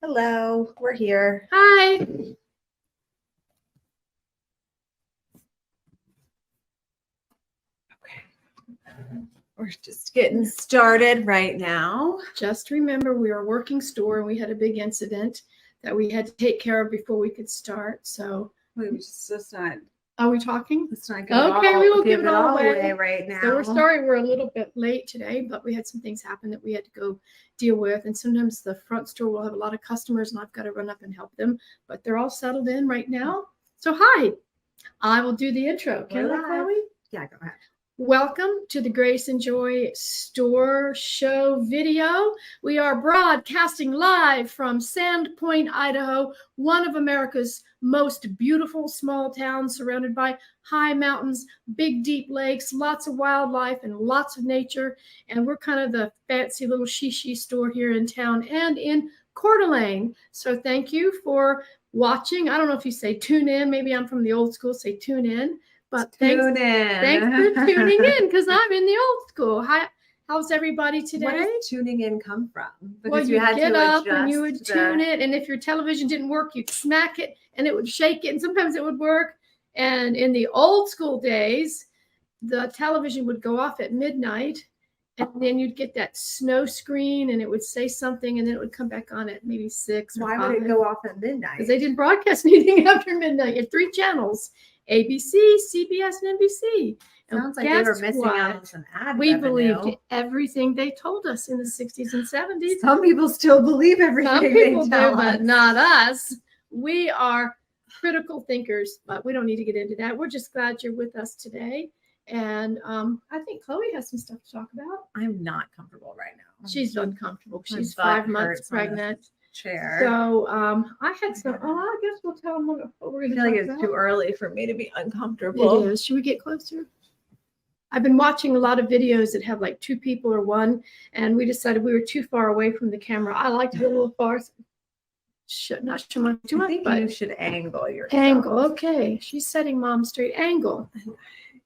Hello, we're here. Hi. Okay. We're just getting started right now. Just remember, we are a working store and we had a big incident that we had to take care of before we could start. So We just not. Are we talking? Let's not Okay, we will give it all away right now. So we're sorry we're a little bit late today, but we had some things happen that we had to go deal with. And sometimes the front store will have a lot of customers and I've got to run up and help them. But they're all settled in right now. So hi, I will do the intro. Can I, Chloe? Yeah, go ahead. Welcome to the Grace and Joy Store Show video. We are broadcasting live from Sandpoint, Idaho, one of America's most beautiful small towns surrounded by high mountains, big deep lakes, lots of wildlife and lots of nature. And we're kind of the fancy little shishi store here in town and in Coeur d'Alene. So thank you for watching. I don't know if you say tune in. Maybe I'm from the old school, say tune in. But thanks for tuning in because I'm in the old school. How's everybody today? Where does tuning in come from? Because well, you had get up and you would tune it, and if your television didn't work, you'd smack it and it would shake it, and sometimes it would work. And in the old school days, the television would go off at midnight, and then you'd get that snow screen, and it would say something, and then it would come back on at maybe 6 or 5. Why would it go off at midnight? Because they didn't broadcast anything after midnight. You had 3 channels. ABC, CBS, and NBC. Sounds like they were missing out on some ad revenue. Believed everything they told us in the 60s and 70s. Some people still believe everything they tell us. But not us. We are critical thinkers, but we don't need to get into that. We're just glad you're with us today. And I think Chloe has some stuff to talk about. I'm not comfortable right now. She's uncomfortable. She's 5 months pregnant. Chair. So I had some. Oh, I guess we'll tell them what we're going to talk about. I feel like it's too early for me to be uncomfortable. It is. Should we get closer? I've been watching a lot of videos that have like 2 people or 1, and we decided we were too far away from the camera. I like to go a little far. Should not show much too much. I think but you should angle yourself. Angle. Okay. She's setting Mom straight. Angle.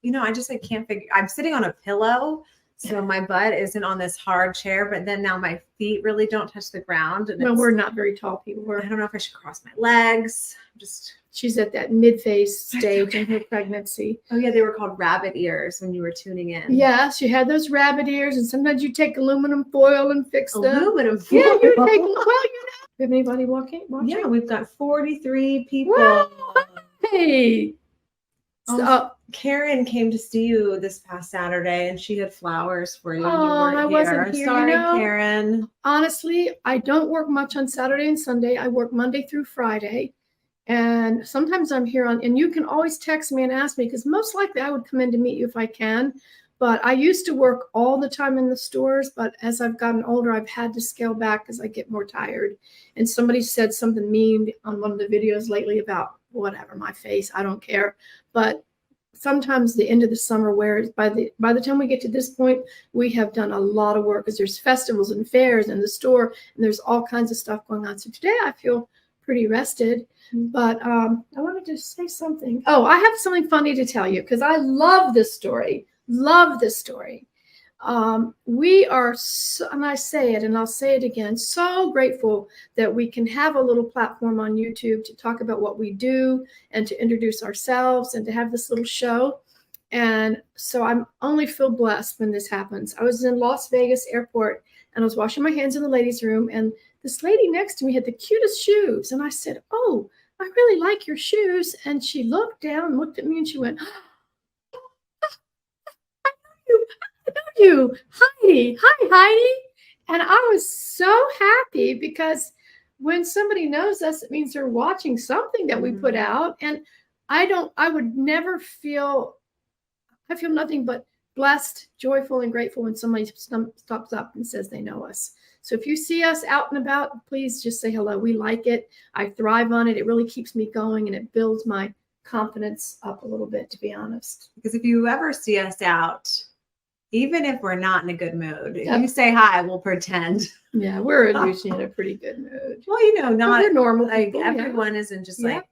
You know, I can't figure. I'm sitting on a pillow. So my butt isn't on this hard chair, but then now my feet really don't touch the ground. And no, we're not very tall people. I don't know if I should cross my legs. She's at that mid-phase stage in her pregnancy. Oh yeah, they were called rabbit ears when you were tuning in. Yeah, she had those rabbit ears, and sometimes you take aluminum foil and fix them. Aluminum foil. Yeah, you take. Well, have anybody watching? Yeah, we've got 43 people. Wow. Hey. So Karen came to see you this past Saturday, and she had flowers for you. Oh, I wasn't here. Sorry, Karen. Honestly, I don't work much on Saturday and Sunday. I work Monday through Friday, and sometimes I'm here and you can always text me and ask me because most likely I would come in to meet you if I can. But I used to work all the time in the stores, but as I've gotten older, I've had to scale back as I get more tired. And somebody said something mean on one of the videos lately about whatever, my face, I don't care. But sometimes the end of the summer, where by the time we get to this point, we have done a lot of work because there's festivals and fairs in the store, and there's all kinds of stuff going on. So today I feel pretty rested. But I wanted to say something. Oh, I have something funny to tell you because I love this story. Love this story. We are, and I say it and I'll say it again, so grateful that we can have a little platform on YouTube to talk about what we do and to introduce ourselves and to have this little show. And so I'm only feel blessed when this happens. I was in Las Vegas airport and I was washing my hands in the ladies' room, and this lady next to me had the cutest shoes. And I said, "Oh, I really like your shoes." And she looked down, looked at me, and she went, I know you, Heidi. Hi, Heidi. And I was so happy because when somebody knows us, it means they're watching something that we put out. And I feel nothing but blessed, joyful, and grateful when somebody stops up and says they know us. So if you see us out and about, please just say hello. We like it. I thrive on it. It really keeps me going, and it builds my confidence up a little bit, to be honest. Because if you ever see us out, even if we're not in a good mood, if you say hi, we'll pretend. Yeah, we're usually in a pretty good mood. Well, you know, not normal like people, everyone isn't just like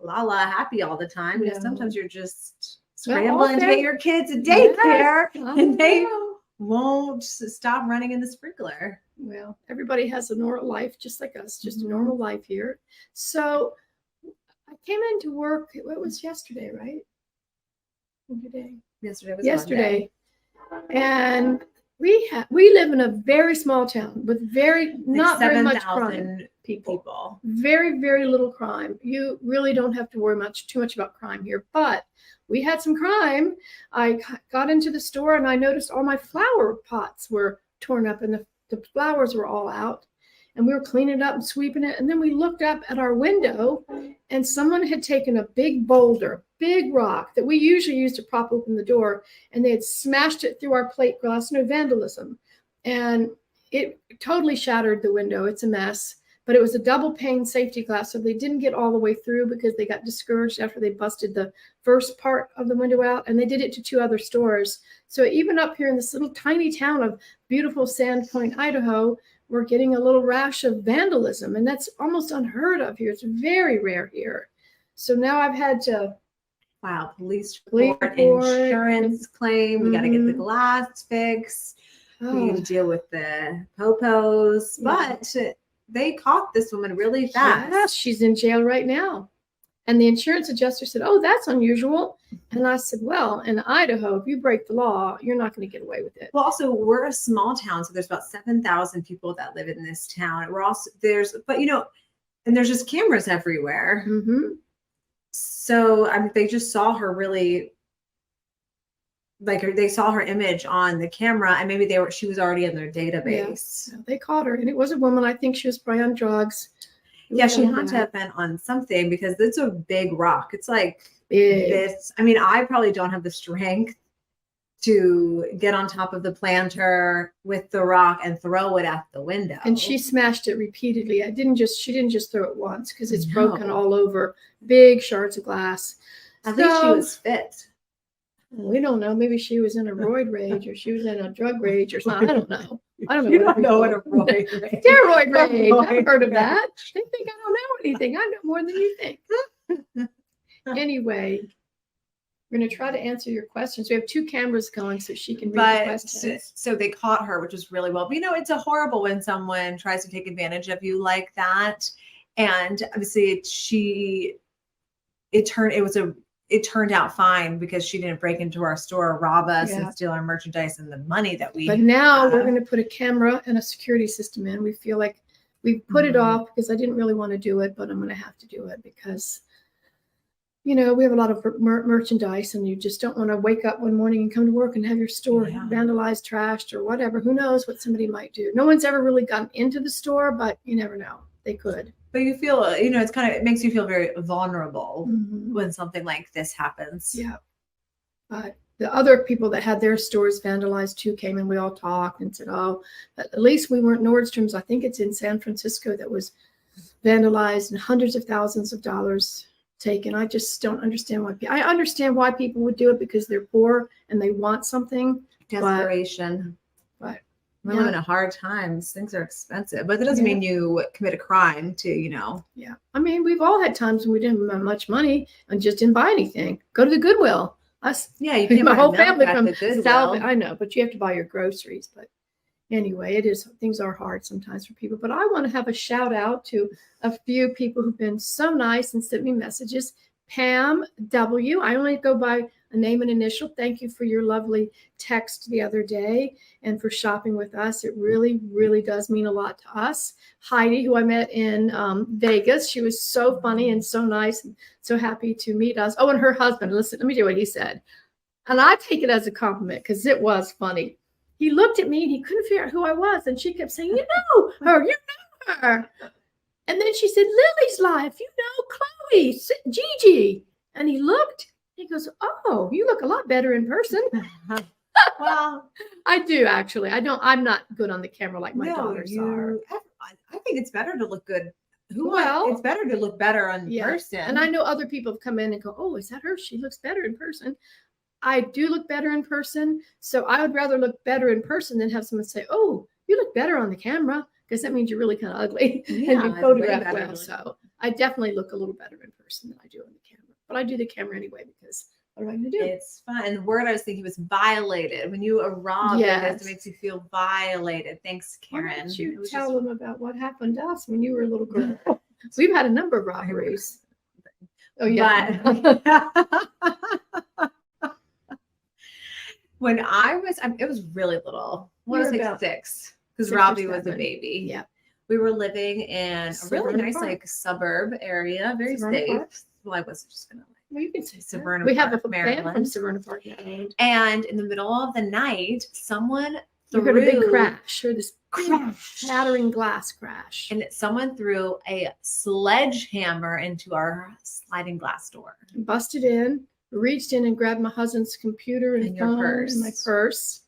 la happy all the time. Because sometimes you're just scrambling to get your kids a daycare, and they won't stop running in the sprinkler. Well, everybody has a normal life, just like us, just a normal life here. So I came into work, it was yesterday, right? Yesterday was Yesterday. And we live in a very small town with not very much crime. People. Very, very little crime. You really don't have to worry too much about crime here, but we had some crime. I got into the store and I noticed all my flower pots were torn up and the flowers were all out. And we were cleaning it up and sweeping it. And then we looked up at our window and someone had taken a big boulder, big rock that we usually use to prop open the door, and they had smashed it through our plate glass. No, vandalism. And it totally shattered the window. It's a mess. But it was a double pane safety glass, so they didn't get all the way through because they got discouraged after they busted the first part of the window out, and they did it to 2 other stores. So even up here in this little tiny town of beautiful Sandpoint, Idaho, we're getting a little rash of vandalism, and that's almost unheard of here. It's very rare here. So now I've had to file police report, insurance claim. We got to get the glass fixed. We can deal with the popos, but they caught this woman really fast. Yes, she's in jail right now. And the insurance adjuster said, "Oh, that's unusual." And I said, "Well, in Idaho, if you break the law, you're not going to get away with it." Well, also, we're a small town, so there's about 7,000 people that live in this town. We're also but and there's just cameras everywhere. So they just saw her really, they saw her image on the camera, and maybe she was already in their database. Yeah. They caught her, and it was a woman. I think she was probably on drugs. Yeah, she had to have been on something because it's a big rock. It's like this. I mean, I probably don't have the strength to get on top of the planter with the rock and throw it at the window. And she smashed it repeatedly. She didn't just throw it once because it's broken all over, big shards of glass. I think she was fit. We don't know. Maybe she was in a roid rage, or she was in a drug rage, or something. I don't know. I don't know. You don't know what a roid rage. Steroid rage. I've heard of that. They think I don't know anything. I know more than you think. Anyway, we're going to try to answer your questions. We have 2 cameras going so she can read the questions. So they caught her, which was really well. But it's a horrible when someone tries to take advantage of you like that. And obviously it turned out fine because she didn't break into our store, rob us, and steal our merchandise and the money that we But now we're going to put a camera and a security system in. We feel like we put it off because I didn't really want to do it, but I'm going to have to do it because, we have a lot of merchandise, and you just don't want to wake up one morning and come to work and have your store vandalized, trashed, or whatever. Who knows what somebody might do? No one's ever really gotten into the store, but you never know. They could. But you feel, it makes you feel very vulnerable when something like this happens. Yeah. But the other people that had their stores vandalized too came, and we all talked and said, "Oh, but at least we weren't Nordstrom's." I think it's in San Francisco that was vandalized and hundreds of thousands of dollars taken. I just don't understand why. I understand why people would do it because they're poor and they want something. Desperation. But we're living in hard times. Things are expensive, but that doesn't mean you commit a crime to, Yeah. I mean, we've all had times when we didn't have much money and just didn't buy anything. Go to the Goodwill. You can't my buy whole milk family at from the Goodwill. South. I know, but you have to buy your groceries. But anyway, things are hard sometimes for people. But I want to have a shout out to a few people who've been so nice and sent me messages. Pam W. I only go by a name and initial. Thank you for your lovely text the other day and for shopping with us. It really, really does mean a lot to us. Heidi, who I met in Vegas, she was so funny and so nice and so happy to meet us. Oh, and her husband. Listen, let me do what he said. And I take it as a compliment because it was funny. He looked at me and he couldn't figure out who I was. And she kept saying, "You know her. And then she said, "Lily's life, Chloe, Gigi." And he looked, he goes, "Oh, you look a lot better in person." Well, I do actually. I'm not good on the camera like my daughters are. I think it's better to look good. It's better to look better in person. And I know other people have come in and go, "Oh, is that her? She looks better in person." I do look better in person. So I would rather look better in person than have someone say, "Oh, you look better on the camera," because that means you're really kind of ugly and you photograph well. So I definitely look a little better in person than I do on the camera. But I do the camera anyway because What am I going to do? It's fun. And the word I was thinking was violated. When you are robbed, Yes. it makes you feel violated. Thanks, Why Karen. don't you It was tell just- them about what happened to us when you were a little girl? We've had a number of robberies. Oh, yeah. But when it was really little. I want You to were say about 6, because 6 or Robbie was a 7. baby. Yeah. We were living in a really Severna nice, Park. like, suburb area, very Severna safe. Park? Well, I wasn't just gonna Well, you can say Severna that. We have Park, a fan from Maryland. Severna Park now. And in the middle of the night, someone You threw heard a big crash, or this crash. shattering glass crash. And someone threw a sledgehammer into our sliding glass door. Busted in, reached in and grabbed my husband's computer and your phone purse. and my purse,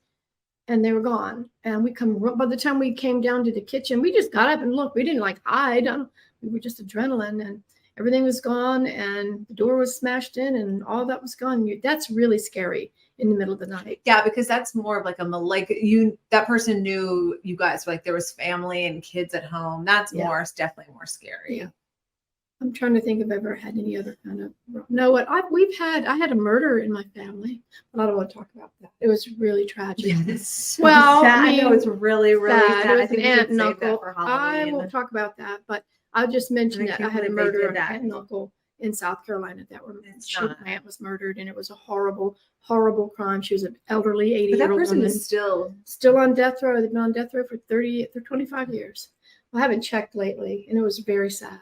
and they were gone. And by the time we came down to the kitchen, we just got up and looked. We didn't like hide. We were just adrenaline, and everything was gone, and the door was smashed in, and all that was gone. That's really scary in the middle of the night. Yeah, because that's more of like that person knew you guys, like there was family and kids at home. That's definitely more scary. Yeah. I'm trying to think if I've ever had any other kind of no. I had a murder in my family, but I don't want to talk about that. It was really tragic. Well, I I know mean, it's really, really sad. sad. It I was think an we should aunt and save that uncle. for I Halloween. won't talk about that, but I'll just mention And I that I can't had a believe they murder did of an that. aunt and uncle in South Carolina It's not. my aunt was murdered, and it was a horrible, horrible crime. She was an elderly But that 80-year-old person woman. is still Still on death row. They've been on death row for 25 years. I haven't checked lately, and it was very sad.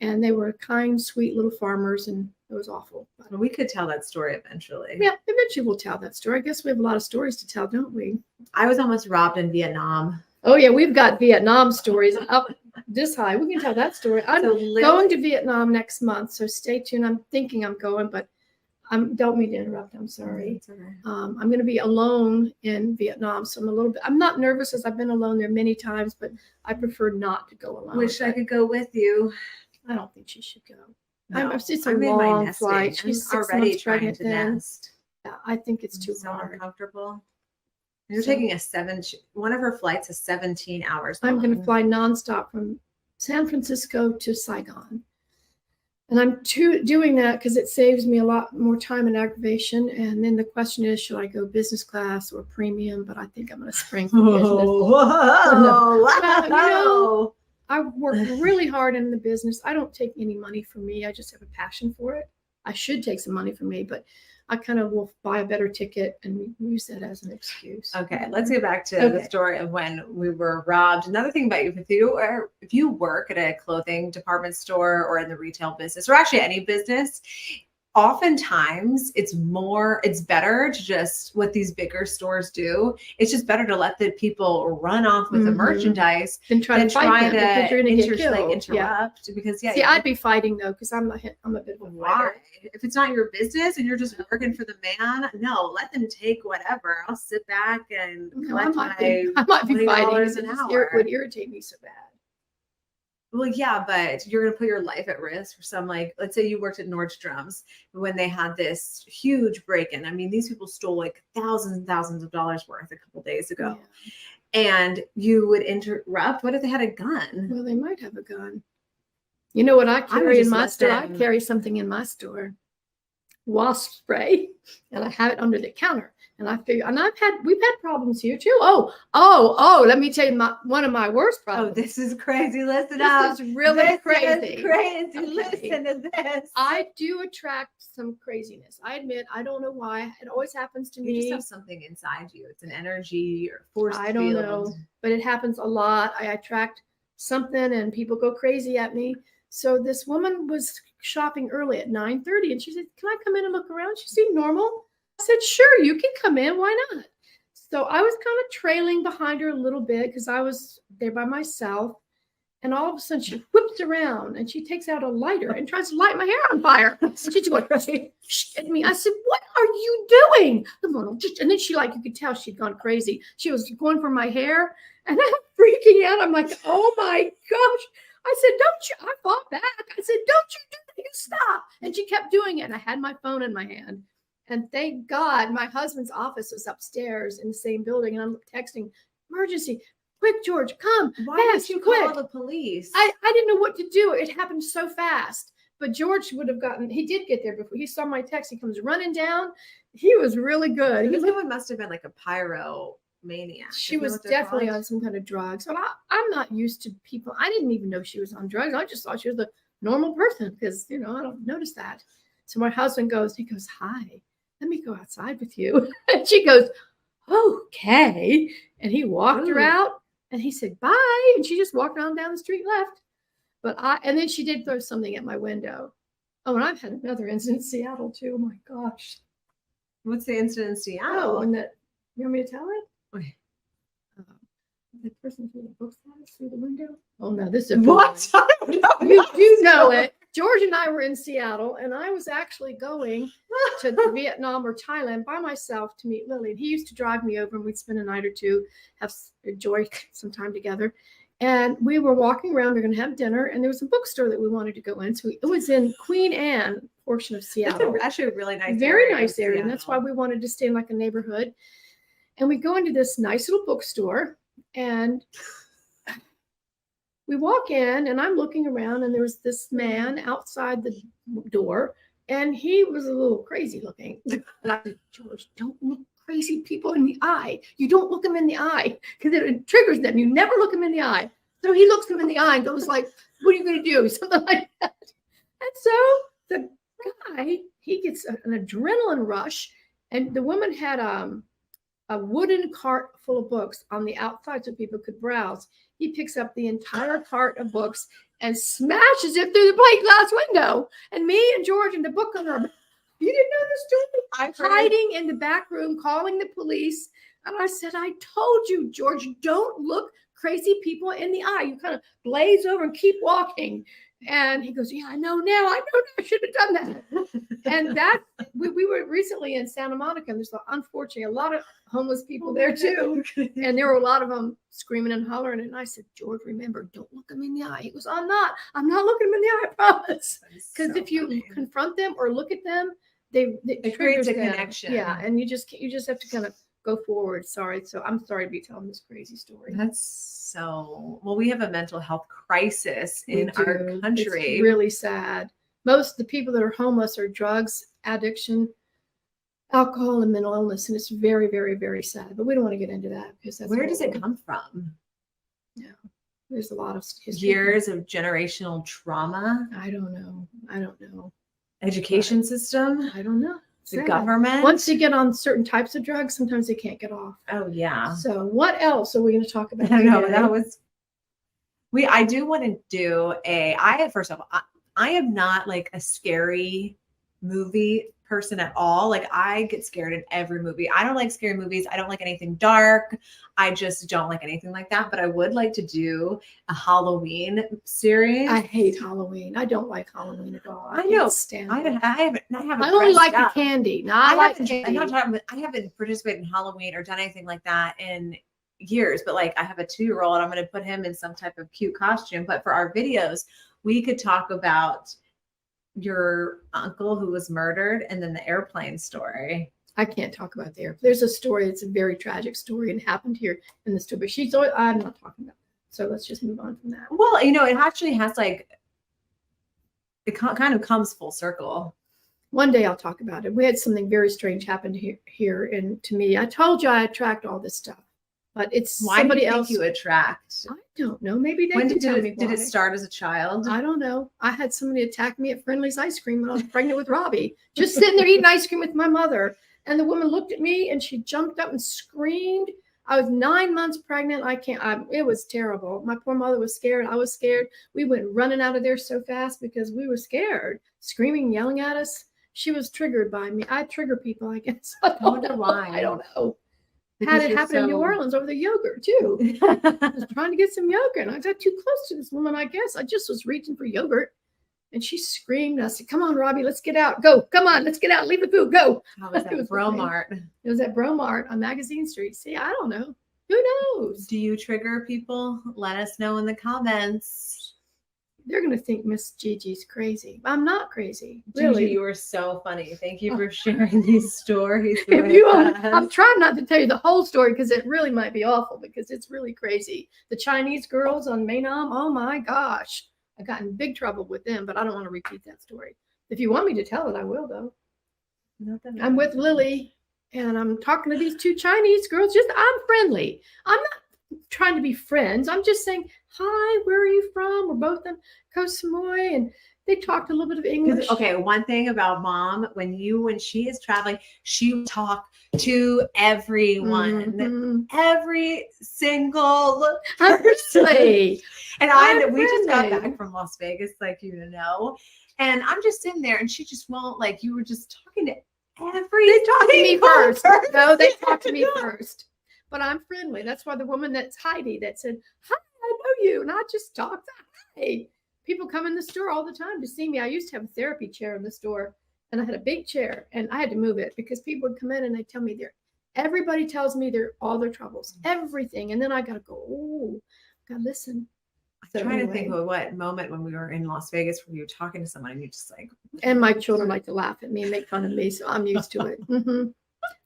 And they were kind, sweet little farmers, and it was awful. But we could tell that story eventually. yeah, eventually we'll tell that story. I guess we have a lot of stories to tell, don't we? I was almost robbed in Vietnam. Oh, yeah, we've got Vietnam stories up this high. We can tell that story. I'm going to Vietnam next month, so stay tuned. I'm thinking I'm going, but don't mean to interrupt. I'm sorry. Okay. I'm going to be alone in Vietnam, so I'm not nervous, as I've been alone there many times, but I prefer not to go alone. Wish I could go with you. I don't think she should go. No, It's a I'm in my long nesting. flight. She's I'm 6 already months trying pregnant to then. nest. Yeah, I think it's too so hard. uncomfortable. You're So- taking one of her flights is 17 hours long. I'm going to fly nonstop from San Francisco to Saigon. And I'm doing that because it saves me a lot more time and aggravation. And then the question is, should I go business class or premium? But I think I'm going to spring for business. Whoa. Well, I work really hard in the business. I don't take any money from me. I just have a passion for it. I should take some money from me, but I kind of will buy a better ticket and use that as an excuse. Okay, let's get back to the story of when we were robbed. Another thing about you, if you work at a clothing department store or in the retail business, or actually any business, oftentimes it's better to just, what these bigger stores do, it's just better to let the people run off with the merchandise than try to fight them, because you're going to get killed. Interrupt. Because See, I'd be fighting though, because I'm a bit of a why? fighter. If it's not your business and you're just working for the man, no, let them take whatever. I'll sit back and collect I might be fighting. It would irritate me so bad. Well, yeah, but you're going to put your life at risk for some, like, let's say you worked at Nordstrom's when they had this huge break-in. I mean, these people stole like thousands and thousands of dollars worth a couple days ago. Yeah. And you would interrupt. What if they had a gun? Well, they might have a gun. You know what I carry in my store? I carry something in my store. Wasp spray, and I have it under the counter. And I figure, and we've had problems here too. Oh, let me tell you one of my worst problems. Oh, this is crazy. Listen up. This is really crazy. This is crazy. Okay. Listen to this. I do attract some craziness. I admit, I don't know why. It always happens to me. You just have something inside you. It's an energy or force field. I don't know, but it happens a lot. I attract something and people go crazy at me. So this woman was shopping early at 9:30 and she said, "Can I come in and look around?" She seemed normal. I said, "Sure, you can come in. Why not?" So I was kind of trailing behind her a little bit because I was there by myself. And all of a sudden she whips around and she takes out a lighter and tries to light my hair on fire. She's going crazy at me. I said, "What are you doing?" And then she, like, you could tell she'd gone crazy. She was going for my hair and I'm freaking out. I'm like, "Oh my gosh." I said, "Don't you?" I fought back. I said, "Don't you do that. You stop." And she kept doing it. And I had my phone in my hand. And thank God my husband's office was upstairs in the same building. And I'm texting, "Emergency. Quick, George, come." Why fast, did you quick. call the police? I didn't know what to do. It happened so fast. But George would have gotten, he did get there before. He saw my text. He comes running down. He was really good. This woman must have been like a pyromaniac. She was definitely on some kind of drugs. But I'm not used to people. I didn't even know she was on drugs. I just thought she was a normal person because, I don't notice that. So my husband he goes, hi, let me go outside with you. And she goes, okay. And he walked her out and he said, bye. And she just walked on down the street, left. And then she did throw something at my window. Oh, and I've had another incident in Seattle too. Oh my gosh. What's the incident in Seattle? Oh, and you want me to tell it? Okay. The person threw the books at us through the window. Oh no, this is what? You do know it. George and I were in Seattle, and I was actually going to Vietnam or Thailand by myself to meet Lily. And he used to drive me over, and we'd spend a night or two, enjoy some time together. And we were walking around. We were going to have dinner, and there was a bookstore that we wanted to go in. So it was in Queen Anne portion of Seattle. That's actually a really nice, very nice area, and that's why we wanted to stay in like a neighborhood. And we go into this nice little bookstore, and we walk in, and I'm looking around, and there was this man outside the door, and he was a little crazy looking. And I said, George, don't look crazy people in the eye. You don't look them in the eye because it triggers them. You never look them in the eye. So he looks them in the eye and goes like, what are you going to do? Something like that. And so the guy, he gets an adrenaline rush, and the woman had a wooden cart full of books on the outside so people could browse. He picks up the entire cart of books and smashes it through the plate glass window. And me and George and the book owner, you didn't know the story? Hiding in the back room, calling the police. And I said, I told you, George, don't look crazy people in the eye. You kind of glaze over and keep walking. And he goes, yeah, I know now. I should have done that. And that we were recently in Santa Monica, and there's unfortunately a lot of homeless people there too. And there were a lot of them screaming and hollering. And I said, George, remember, don't look them in the eye. He goes, I'm not looking them in the eye, I promise. Because if you confront them or look at them, it creates a connection. Yeah, and you just have to kind of go forward. Sorry. So I'm sorry to be telling this crazy story. We have a mental health crisis in our country. It's really sad. Most of the people that are homeless are drugs, addiction, alcohol, and mental illness. And it's very, very, very sad. But we don't want to get into that because where does it come from? Yeah. There's a lot of history. Years of generational trauma. I don't know. Education system. I don't know. The government. Once you get on certain types of drugs, sometimes they can't get off. Oh yeah. So what else are we going to talk about? I know that was. I do want to do first of all, I am not like a scary movie person at all. Like I get scared in every movie. I don't like scary movies. I don't like anything dark. I just don't like anything like that. But I would like to do a Halloween series. I hate Halloween. I don't like Halloween at all. I know. I only like the candy. I haven't participated in Halloween or done anything like that in years. But like I have a 2-year-old. I'm going to put him in some type of cute costume. But for our videos, we could talk about your uncle who was murdered and then the airplane story. I can't talk about the airplane. There's a story. It's a very tragic story and happened here in the story. But I'm not talking about that. So let's just move on from that. Well, it actually has it kind of comes full circle. One day I'll talk about it. We had something very strange happen here and to me. I told you I attract all this stuff. But it's somebody else you attract. I don't know. Maybe they can tell me why. Did it start as a child? I don't know. I had somebody attack me at Friendly's Ice Cream when I was pregnant with Robbie. Just sitting there eating ice cream with my mother. And the woman looked at me and she jumped up and screamed. I was 9 months pregnant. It was terrible. My poor mother was scared. I was scared. We went running out of there so fast because we were scared, screaming, yelling at us. She was triggered by me. I trigger people, I guess. I don't know why. I don't know. Had it happen in New Orleans over the yogurt too. I was trying to get some yogurt and I got too close to this woman, I guess. I just was reaching for yogurt and she screamed. I said, come on, Robbie, let's get out. Go. Come on, let's get out. Leave the food. Go. How was that? Bromart. It was at Bromart on Magazine Street. See, I don't know. Who knows? Do you trigger people? Let us know in the comments. They're going to think Miss Gigi's crazy. I'm not crazy. Really. Gigi, you were so funny. Thank you for sharing these stories. I'm trying not to tell you the whole story because it really might be awful because it's really crazy. The Chinese girls on Banam, oh my gosh. I got in big trouble with them, but I don't want to repeat that story. If you want me to tell it, I will, though. I'm with Lily, and I'm talking to these two Chinese girls. I'm friendly. I'm not trying to be friends. I'm just saying, hi, where are you from? We're both in Koh Samui, and they talked a little bit of English. Okay, one thing about Mom, when she is traveling, she will talk to everyone, every single person. And we just got back from Las Vegas, like and I'm just sitting there, and she just won't, like, you were just talking to they talk to me first. No, they talk to me first. But I'm friendly. That's why the woman that's Heidi that said, hi, I know you. And I just talked to hi. People come in the store all the time to see me. I used to have a therapy chair in the store, and I had a big chair, and I had to move it because people would come in and they tell me everybody tells me all their troubles, everything. And then I got to go, oh, God, listen. I'm trying to think of what moment when we were in Las Vegas where you were talking to someone and you're just like. And my children like to laugh at me and make fun of me, so I'm used to it.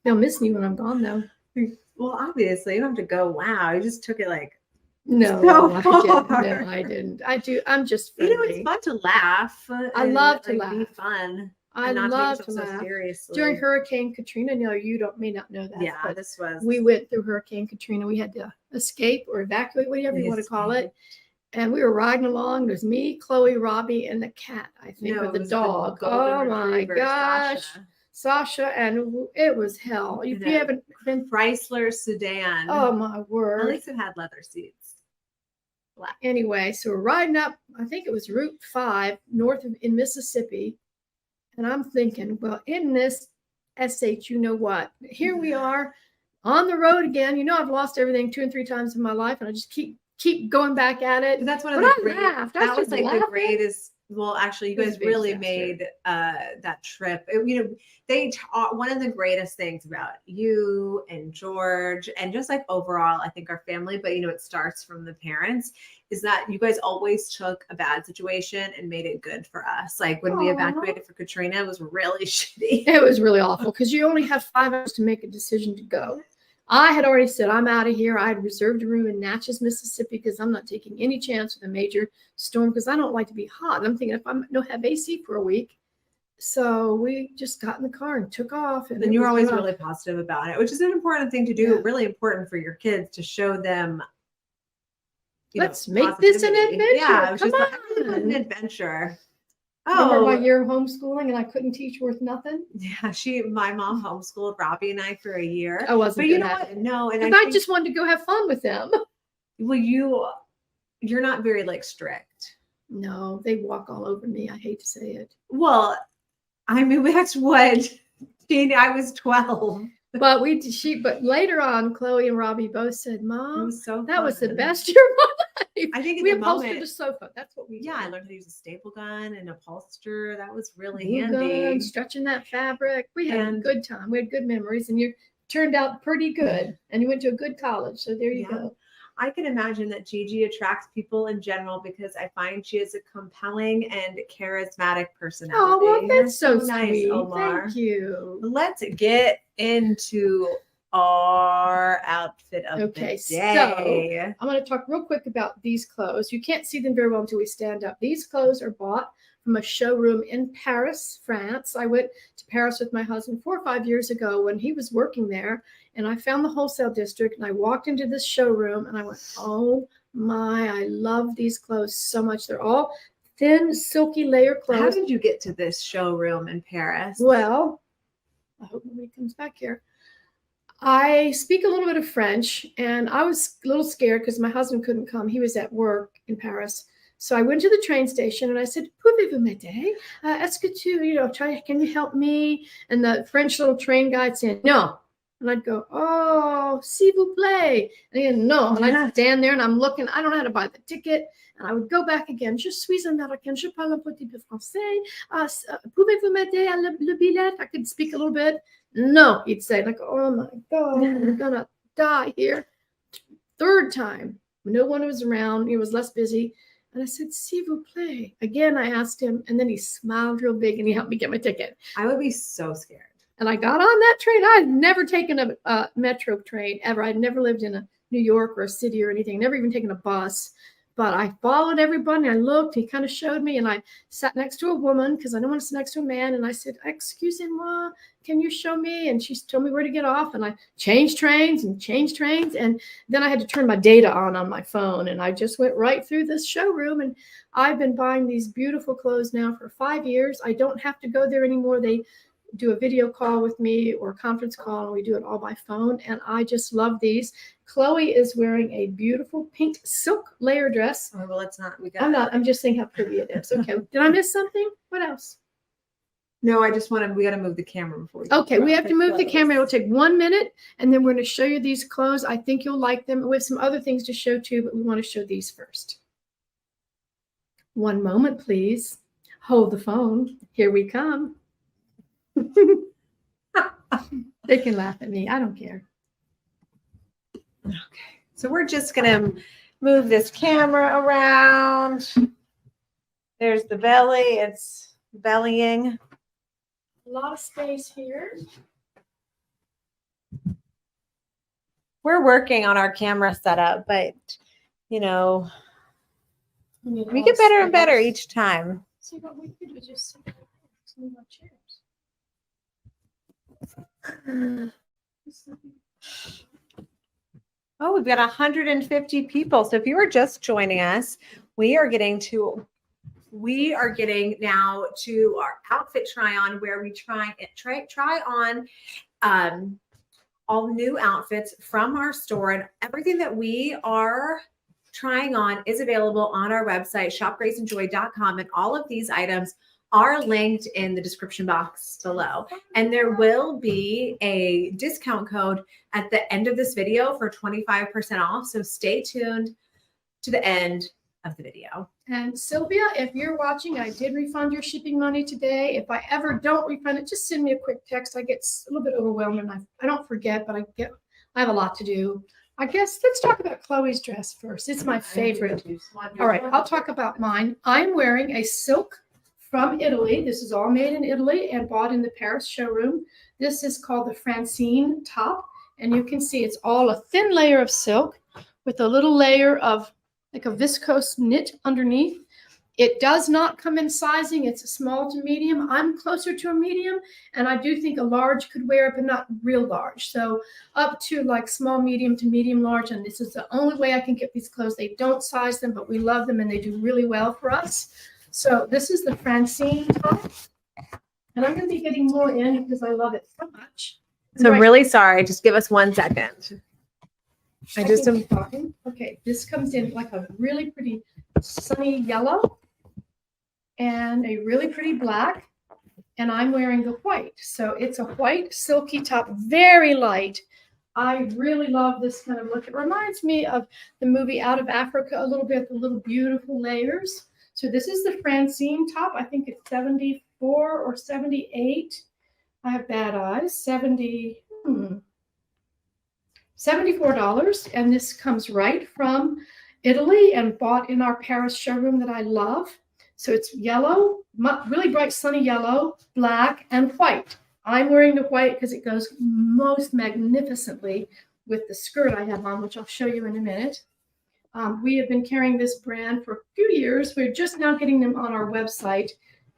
They'll miss me when I'm gone, though. Well, obviously, you don't have to go, wow, you just took it like. No, I didn't. I'm just friendly. It's fun to laugh. I love to laugh. Be fun. I love to laugh. So seriously. During Hurricane Katrina, you may not know that. Yeah, we went through Hurricane Katrina. We had to escape or evacuate, whatever you want to call it. And we were riding along. There's me, Chloe, Robbie, and the cat, I think, or the dog. Oh my gosh. Sasha, and it was hell. If you haven't been Chrysler sedan. Oh my word. At least it had leather seats. Black. Anyway, so we're riding up, I think it was Route 5 in Mississippi. And I'm thinking, well, in this SH, you know what? Here we are on the road again. I've lost everything 2 and 3 times in my life, and I just keep going back at it. But that's one of the greatest. That was like the greatest. Well, actually, you guys really made that trip. One of the greatest things about you and George, and just like overall, I think our family, but it starts from the parents, is that you guys always took a bad situation and made it good for us. Like when we evacuated for Katrina, it was really shitty. It was really awful because you only have 5 hours to make a decision to go. I had already said, I'm out of here. I had reserved a room in Natchez, Mississippi, because I'm not taking any chance with a major storm because I don't like to be hot. And I'm thinking if I don't have AC for a week. So we just got in the car and took off. And you were always really positive about it, which is an important thing to do. Yeah. Really important for your kids to show them. Let's make this an adventure. Yeah, it was an adventure. Remember my year of homeschooling and I couldn't teach worth nothing? Yeah, my mom homeschooled Robbie and I for a year. I wasn't. But you know what? No, and I just wanted to go have fun with them. Well, you're not very strict. No, they walk all over me. I hate to say it. Well, I mean, that's what I was 12. But but later on, Chloe and Robbie both said, Mom, that was the best year of my life. I think we upholstered the sofa. That's what we did. I learned to use a staple gun and upholster. That was really handy. Stretching that fabric. We had a good time. We had good memories, and you turned out pretty good. And you went to a good college. So there you go. I can imagine that Gigi attracts people in general because I find she is a compelling and charismatic personality. Oh, well, that's so nice, sweet. Omar. Thank you. Let's get into our outfit of the day. So I'm going to talk real quick about these clothes. You can't see them very well until we stand up. These clothes are bought from a showroom in Paris, France. I went to Paris with my husband 4 or 5 years ago when he was working there, and I found the wholesale district, and I walked into this showroom, and I went, oh my, I love these clothes so much. They're all thin, silky layer clothes. How did you get to this showroom in Paris? Well, I hope nobody comes back here. I speak a little bit of French, and I was a little scared because my husband couldn't come. He was at work in Paris. So I went to the train station and I said, "Pouvez-vous m'aider? Est-ce que tu, can you help me?" And the French little train guide said, "No." And I'd go, "Oh, s'il vous plaît." And again, no. And I'd stand there and I'm looking, I don't know how to buy the ticket. And I would go back again. Je suis américaine, je parle un petit peu français. Pouvez-vous m'aider à le billet? I could speak a little bit. No, he'd say, like, oh my God, I'm gonna die here. 3rd time, no one was around. He was less busy. And I said, "S'il vous plaît." Again, I asked him, and then he smiled real big and he helped me get my ticket. I would be so scared. And I got on that train. I'd never taken a metro train ever. I'd never lived in a New York or a city or anything, never even taken a bus. But I followed everybody. I looked. He kind of showed me, and I sat next to a woman because I don't want to sit next to a man. And I said, "Excusez-moi, can you show me?" And she told me where to get off. And I changed trains. And then I had to turn my data on my phone. And I just went right through this showroom. And I've been buying these beautiful clothes now for 5 years. I don't have to go there anymore. They do a video call with me or a conference call, and we do it all by phone. And I just love these. Chloe is wearing a beautiful pink silk layer dress. Oh, well, it's not. I'm just saying how pretty it is. Okay. Did I miss something? What else? No, I just want to, we got to move the camera before we Okay, we have to move the camera. It'll take 1 minute, and then we're going to show you these clothes. I think you'll like them. We have some other things to show too, but we want to show these first. One moment, please. Hold the phone. Here we come. They can laugh at me. I don't care. Okay, so we're just gonna move this camera around. There's the belly. It's bellying. A lot of space here. We're working on our camera setup, but you know, we get better and better each time. See, what we could do is just sit down and move our chairs. Oh, we've got 150 people. So if you are just joining us, we are getting now to our outfit try on, where we try on all new outfits from our store, and everything that we are trying on is available on our website, shopgraceandjoy.com, and all of these items are linked in the description box below. And there will be a discount code at the end of this video for 25% off. So stay tuned to the end of the video. And Sylvia, if you're watching, I did refund your shipping money today. If I ever don't refund it, just send me a quick text. I get a little bit overwhelmed, and I don't forget, but I have a lot to do. I guess let's talk about Chloe's dress first. It's my favorite. All right, I'll talk about mine. I'm wearing a silk from Italy. This is all made in Italy and bought in the Paris showroom. This is called the Francine top. And you can see it's all a thin layer of silk with a little layer of like a viscose knit underneath. It does not come in sizing. It's a small to medium. I'm closer to a medium, and I do think a large could wear it, but not real large. So up to like small, medium to medium large. And this is the only way I can get these clothes. They don't size them, but we love them, and they do really well for us. So this is the Francine top, and I'm going to be getting more in because I love it so much. So I'm really sorry. Just give us 1 second. I just am talking. Okay, this comes in like a really pretty sunny yellow and a really pretty black, and I'm wearing the white. So it's a white silky top, very light. I really love this kind of look. It reminds me of the movie Out of Africa a little bit, the little beautiful layers. So this is the Francine top. I think it's 74 or 78. I have bad eyes. $74. And this comes right from Italy and bought in our Paris showroom that I love. So it's yellow, really bright sunny yellow, black, and white. I'm wearing the white because it goes most magnificently with the skirt I have on, which I'll show you in a minute. We have been carrying this brand for a few years. We're just now getting them on our website.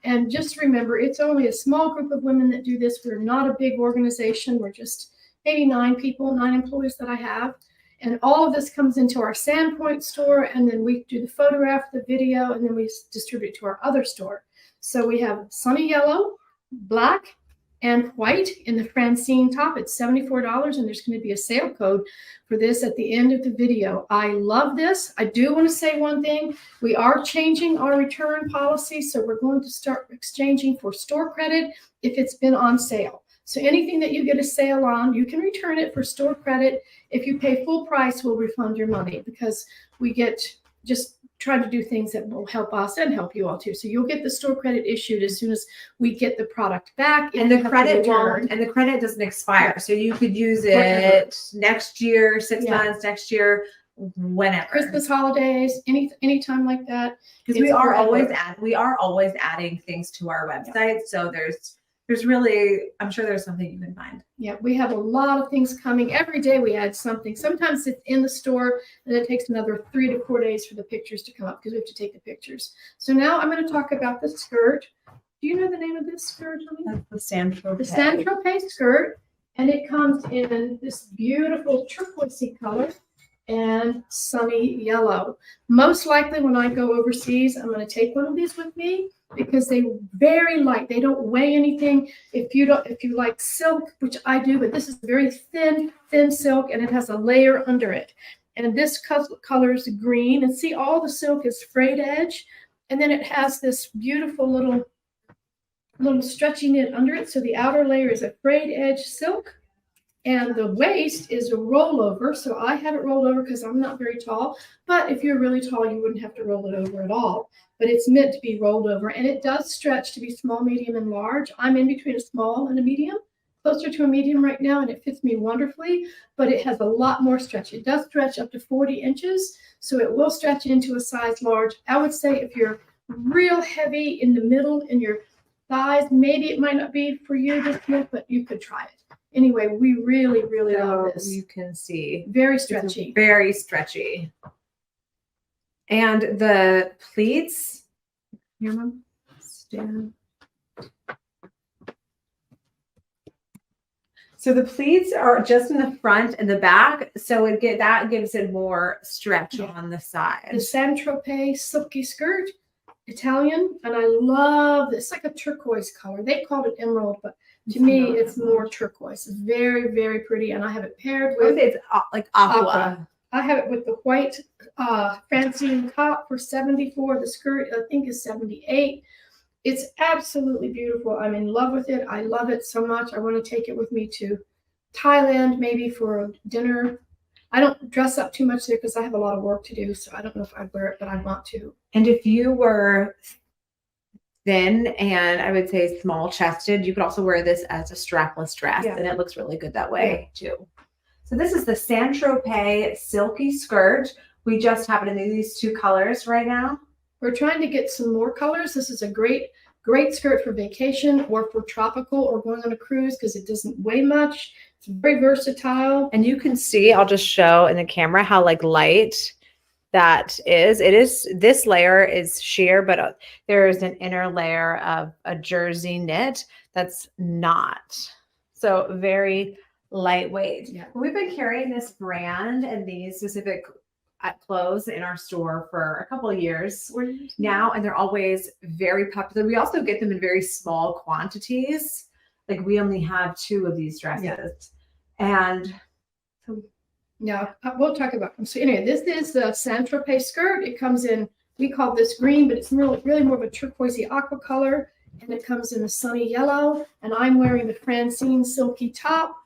And just remember, it's only a small group of women that do this. We're not a big organization. We're just maybe 9 people, 9 employees that I have. And all of this comes into our Sandpoint store, and then we do the photograph, the video, and then we distribute to our other store. So we have sunny yellow, black, and white in the Francine top. It's $74, and there's going to be a sale code for this at the end of the video. I love this. I do want to say one thing. We are changing our return policy, so we're going to start exchanging for store credit if it's been on sale. So anything that you get a sale on, you can return it for store credit. If you pay full price, we'll refund your money, because we get just trying to do things that will help us and help you all too. So you'll get the store credit issued as soon as we get the product back. And the credit won't, and the credit doesn't expire. Yeah. So you could use it next year, 6 months, next year, whenever. Christmas, holidays, any time like that. Because we are always adding things to our website. So there's there's really, I'm sure there's something you can find. Yeah, we have a lot of things coming. Every day we add something. Sometimes it's in the store and it takes another 3 to 4 days for the pictures to come up because we have to take the pictures. So now I'm going to talk about the skirt. Do you know the name of this skirt, honey? That's the San Tropez. The San Tropez skirt. And it comes in this beautiful turquoisey color and sunny yellow. Most likely when I go overseas, I'm going to take one of these with me because they're very light. They don't weigh anything. If you like silk, which I do, but this is very thin silk and it has a layer under it. And this color is green. And see, all the silk is frayed edge. And then it has this beautiful little stretchy knit under it. So the outer layer is a frayed edge silk. And the waist is a rollover. So I have it rolled over because I'm not very tall. But if you're really tall, you wouldn't have to roll it over at all. But it's meant to be rolled over. And it does stretch to be small, medium, and large. I'm in between a small and a medium, closer to a medium right now. And it fits me wonderfully. But it has a lot more stretch. It does stretch up to 40 inches. So it will stretch into a size large. I would say if you're real heavy in the middle in your thighs, maybe it might not be for you this month, but you could try it. Anyway, we really, really love this. You can see. Very stretchy. Very stretchy. And the pleats, here, Mom, stand. So the pleats are just in the front and the back, so that gives it more stretch on the side. The San Tropez silky skirt, Italian, and I love this. It's like a turquoise color. They called it emerald, but to me, it's more turquoise. It's very, very pretty, and I have it paired with. It's like aqua. I have it with the white Francine top for $74. The skirt, I think, is $78. It's absolutely beautiful. I'm in love with it. I love it so much. I want to take it with me to Thailand, maybe for a dinner. I don't dress up too much there because I have a lot of work to do, so I don't know if I'd wear it, but I want to. And if you were thin and I would say small chested, you could also wear this as a strapless dress, and it looks really good that way too. So this is the San Tropez silky skirt. We just have it in these 2 colors right now. We're trying to get some more colors. This is a great skirt for vacation or for tropical or going on a cruise because it doesn't weigh much. It's very versatile. And you can see, I'll just show in the camera how like light that is. This layer is sheer, but there is an inner layer of a jersey knit that's not. So very lightweight. Yeah. We've been carrying this brand and these specific clothes in our store for a couple of years now, and they're always very popular. We also get them in very small quantities. Like we only have 2 of these dresses. And so yeah, we'll talk about them. So anyway, this is the San Tropez skirt. It comes in, we call this green, but it's really more of a turquoisey aqua color. And it comes in a sunny yellow. And I'm wearing the Francine silky top.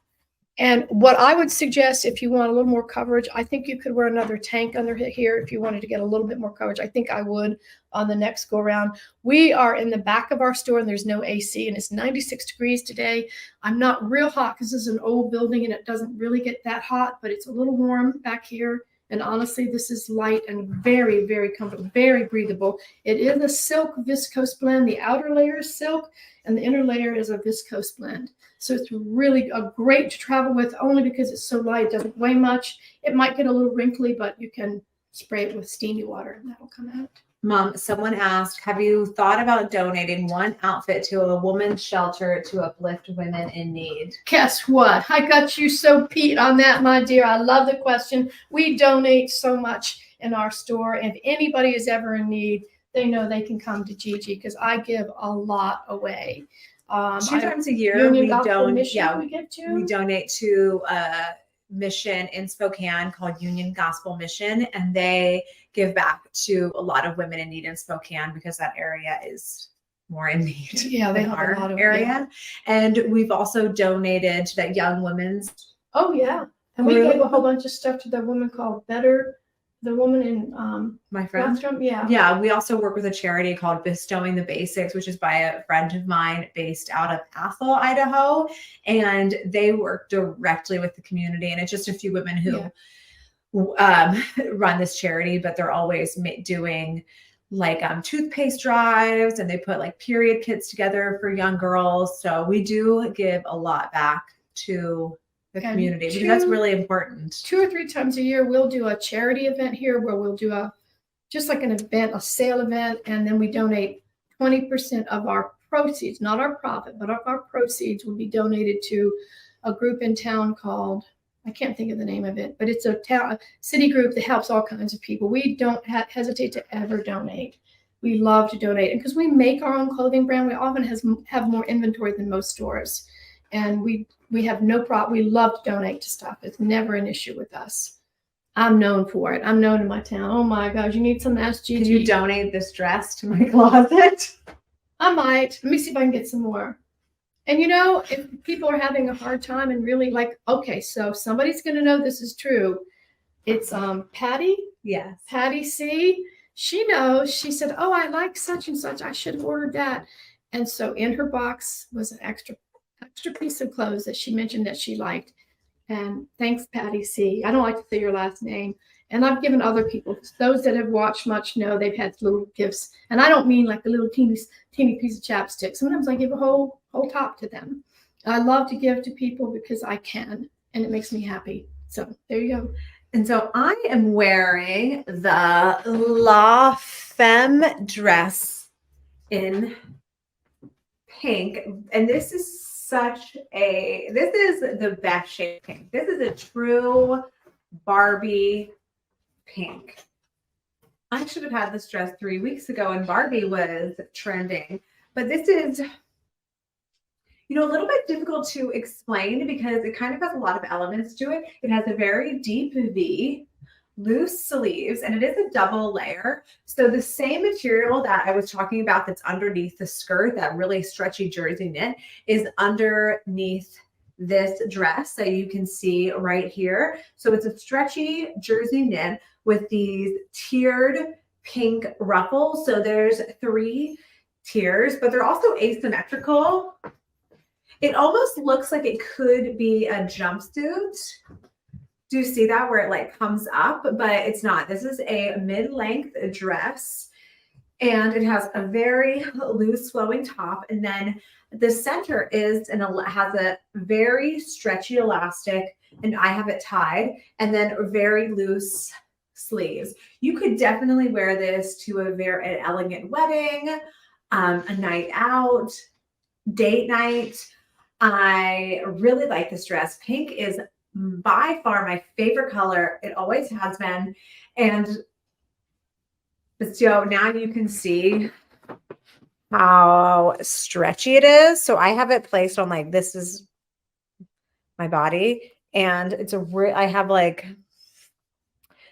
And what I would suggest if you want a little more coverage, I think you could wear another tank under here if you wanted to get a little bit more coverage. I think I would on the next go around. We are in the back of our store and there's no AC and it's 96 degrees today. I'm not real hot because this is an old building and it doesn't really get that hot, but it's a little warm back here. And honestly, this is light and very, very comfortable, very breathable. It is a silk viscose blend. The outer layer is silk and the inner layer is a viscose blend. So it's really great to travel with only because it's so light. It doesn't weigh much. It might get a little wrinkly, but you can spray it with steamy water and that'll come out. Mom, someone asked, have you thought about donating one outfit to a woman's shelter to uplift women in need? Guess what? I got you so Pete on that, my dear. I love the question. We donate so much in our store. If anybody is ever in need, they know they can come to Gigi because I give a lot away. 2 times a year, we donate to a mission in Spokane called Union Gospel Mission, and they give back to a lot of women in need in Spokane because that area is more in need. Yeah, they have a lot of area. Yeah. And we've also donated to that Young Women's. Oh yeah, and we gave a whole bunch of stuff to the woman called Better. The woman in my friend. Yeah. We also work with a charity called Bestowing the Basics, which is by a friend of mine based out of Athol, Idaho, and they work directly with the community. And it's just a few women who run this charity, but they're always doing like toothpaste drives, and they put like period kits together for young girls. So we do give a lot back to the community because that's really important. 2 or 3 times a year, we'll do a charity event here where we'll do just like an event, a sale event, and then we donate 20% of our proceeds, not our profit, but of our proceeds will be donated to a group in town called, I can't think of the name of it, but it's a city group that helps all kinds of people. We don't hesitate to ever donate. We love to donate. And because we make our own clothing brand, we often have more inventory than most stores. And we have no problem. We love to donate to stuff. It's never an issue with us. I'm known for it. I'm known in my town. Oh my gosh, you need some SGG. Can you donate this dress to my closet? I might. Let me see if I can get some more. And you know, if people are having a hard time and really like, okay, so somebody's going to know this is true. It's Patty. Yes. Patty C. She knows. She said, oh, I like such and such. I should have ordered that. And so in her box was an extra piece of clothes that she mentioned that she liked. And thanks, Patty C. I don't like to say your last name. And I've given other people, those that have watched much know they've had little gifts. And I don't mean like a little teeny piece of chapstick. Sometimes I give a whole top to them. I love to give to people because I can, and it makes me happy. So there you go. And so I am wearing the La Femme dress in pink. And this is this is the best shade pink. This is a true Barbie pink. I should have had this dress 3 weeks ago and Barbie was trending, but this is, you know, a little bit difficult to explain because it kind of has a lot of elements to it. It has a very deep V, loose sleeves, and it is a double layer. So the same material that I was talking about that's underneath the skirt, that really stretchy jersey knit, is underneath this dress that you can see right here. So it's a stretchy jersey knit with these tiered pink ruffles. So there's 3 tiers, but they're also asymmetrical. It almost looks like it could be a jumpsuit. Do you see that where it like comes up, but it's not. This is a mid-length dress and it has a very loose flowing top. And then the center has a very stretchy elastic, and I have it tied, and then very loose sleeves. You could definitely wear this to an elegant wedding, a night out, date night. I really like this dress. Pink is by far my favorite color. It always has been. And so now you can see how stretchy it is. So I have it placed on like, this is my body. And it's I have like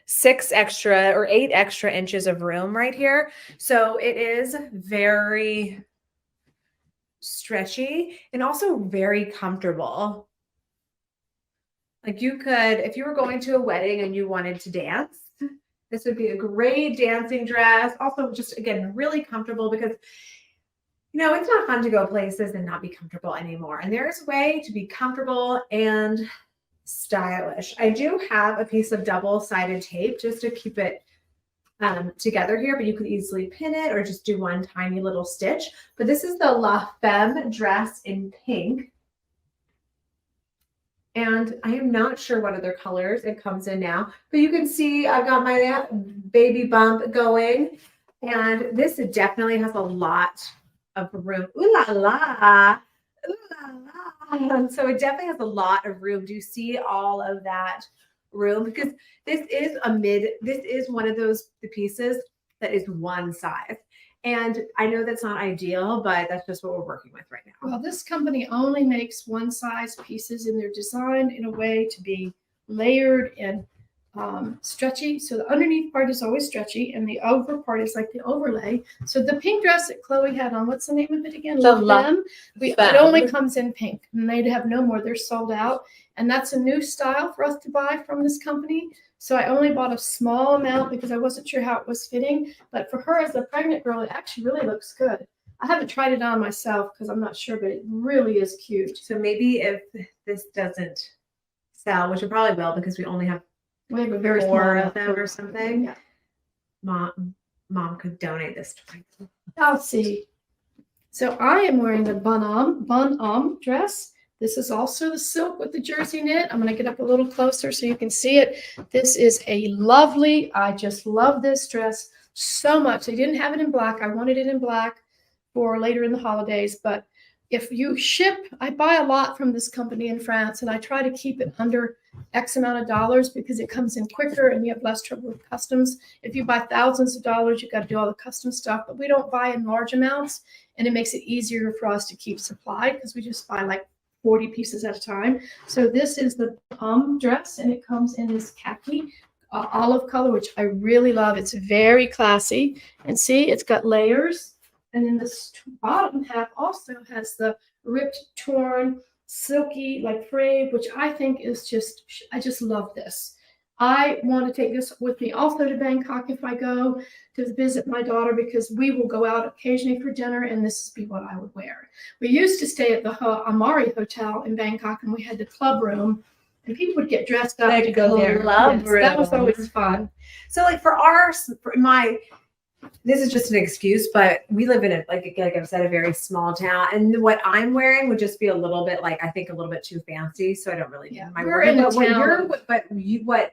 6 extra or 8 extra inches of room right here. So it is very stretchy and also very comfortable. Like you could, if you were going to a wedding and you wanted to dance, this would be a great dancing dress. Also just, again, really comfortable because, you know, it's not fun to go places and not be comfortable anymore. And there's a way to be comfortable and stylish. I do have a piece of double-sided tape just to keep it together here, but you could easily pin it or just do one tiny little stitch. But this is the La Femme dress in pink. And I am not sure what other colors it comes in now, but you can see I've got my baby bump going, and this definitely has a lot of room. Ooh la la, ooh la la. So it definitely has a lot of room. Do you see all of that room? Because this is one of the pieces that is one size. And I know that's not ideal, but that's just what we're working with right now. Well, this company only makes one size pieces, and they're designed in a way to be layered and stretchy. So the underneath part is always stretchy, and the over part is like the overlay. So the pink dress that Chloe had on, what's the name of it again? It only comes in pink, and they have no more. They're sold out, and that's a new style for us to buy from this company. So I only bought a small amount because I wasn't sure how it was fitting. But for her as a pregnant girl, it actually really looks good. I haven't tried it on myself because I'm not sure, but it really is cute. So maybe if this doesn't sell, which it probably will because we only have a very 4 of them or something. Yeah. Mom, mom could donate this to me. I'll see. So I am wearing the Bonhome dress. This is also the silk with the jersey knit. I'm going to get up a little closer so you can see it. This is a lovely, I just love this dress so much. They didn't have it in black. I wanted it in black for later in the holidays, but if you ship, I buy a lot from this company in France, and I try to keep it under X amount of dollars because it comes in quicker and you have less trouble with customs. If you buy thousands of dollars, you got to do all the custom stuff, but we don't buy in large amounts, and it makes it easier for us to keep supplied because we just buy like 40 pieces at a time. So this is the dress, and it comes in this khaki olive color, which I really love. It's very classy, and see, it's got layers. And then this bottom half also has the ripped, torn, silky, like frayed, which I think is just, I just love this. I want to take this with me also to Bangkok if I go to visit my daughter, because we will go out occasionally for dinner, and this would be what I would wear. We used to stay at the Amari Hotel in Bangkok, and we had the club room, and people would get dressed up to go there. Club room. That was always fun. So like this is just an excuse, but we live in like I've said, a very small town, and what I'm wearing would just be a little bit I think a little bit too fancy, so I don't really need my we're in the town. What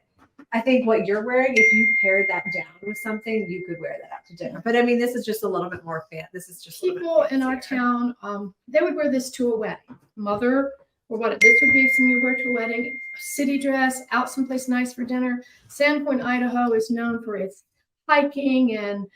I think what you're wearing, if you paired that down with something, you could wear that out to dinner. But I mean, this is just a little bit more This is just people in our town. They would wear this to a wedding, mother or what. This would be something you wear to a wedding, a city dress, out someplace nice for dinner. Sandpoint, Idaho is known for its hiking and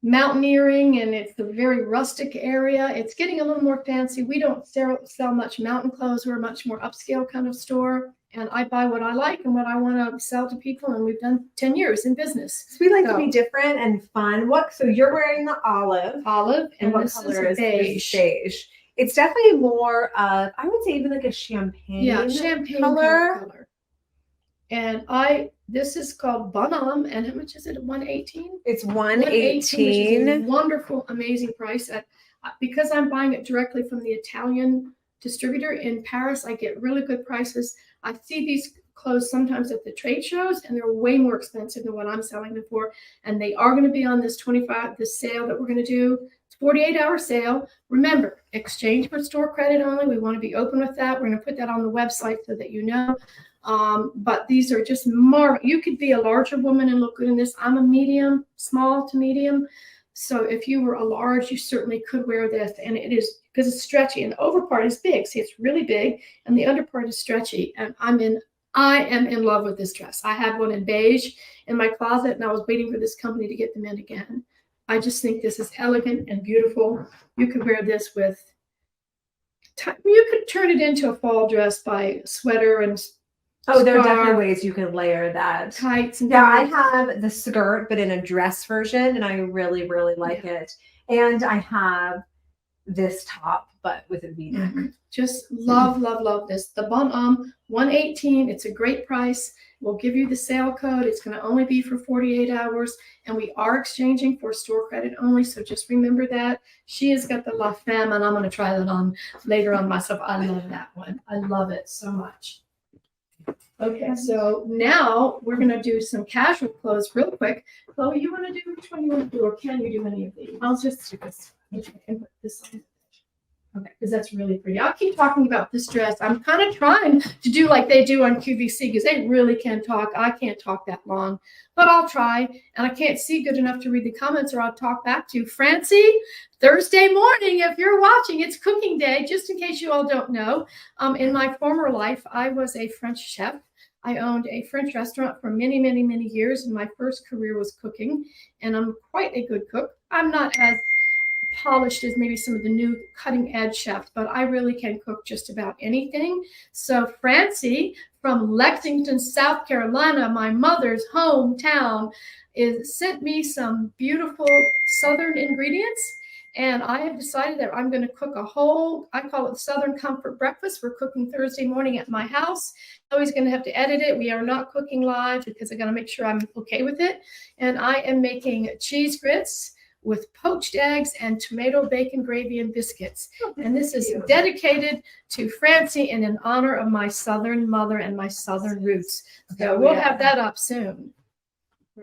mountaineering, and it's a very rustic area. It's getting a little more fancy. We don't sell much mountain clothes. We're a much more upscale kind of store, and I buy what I like and what I want to sell to people, and we've done 10 years in business. So we like to be different and fun. So you're wearing the olive, and what color is beige? It's definitely more of, I would say, even like a champagne color. And this is called Banam, and how much is it? $118? It's $118. Which is a wonderful, amazing price. Because I'm buying it directly from the Italian distributor in Paris, I get really good prices. I see these clothes sometimes at the trade shows, and they're way more expensive than what I'm selling them for. And they are going to be on this sale that we're going to do. It's 48-hour sale. Remember, exchange for store credit only. We want to be open with that. We're going to put that on the website so that you know. But these are just you could be a larger woman and look good in this. I'm a medium, small to medium. So if you were a large, you certainly could wear this. And it is, because it's stretchy, and the over part is big. See, it's really big, and the under part is stretchy. And I am in love with this dress. I have one in beige in my closet, and I was waiting for this company to get them in again. I just think this is elegant and beautiful. You could wear this with, you could turn it into a fall dress by sweater and there are definitely ways you can layer that. Tights and I have the skirt, but in a dress version, and I really, really like it. And I have this top, but with a V-neck. Just love, love, love this. The Bonhome, $118. It's a great price. We'll give you the sale code. It's going to only be for 48 hours, and we are exchanging for store credit only. So just remember that. She has got the La Femme, and I'm going to try that on later on myself. I love that one. I love it so much. Okay, so now we're going to do some casual clothes real quick. Chloe, you want to do which one you want to do, or can you do any of these? I'll just do this. And put this on. Okay, because that's really pretty. I'll keep talking about this dress. I'm kind of trying to do like they do on QVC, because they really can talk. I can't talk that long, but I'll try. And I can't see good enough to read the comments, or I'll talk back to you. Francie, Thursday morning, if you're watching, it's cooking day, just in case you all don't know. In my former life, I was a French chef. I owned a French restaurant for many, many, many years, and my first career was cooking, and I'm quite a good cook. I'm not as polished as maybe some of the new cutting edge chefs, but I really can cook just about anything. So Francie from Lexington, South Carolina, my mother's hometown, sent me some beautiful Southern ingredients. And I have decided that I'm going to cook I call it Southern Comfort Breakfast. We're cooking Thursday morning at my house. Chloe's going to have to edit it. We are not cooking live because I got to make sure I'm okay with it. And I am making cheese grits with poached eggs and tomato bacon gravy and biscuits. And this is dedicated to Francie and in honor of my Southern mother and my Southern roots. So we'll have that up soon.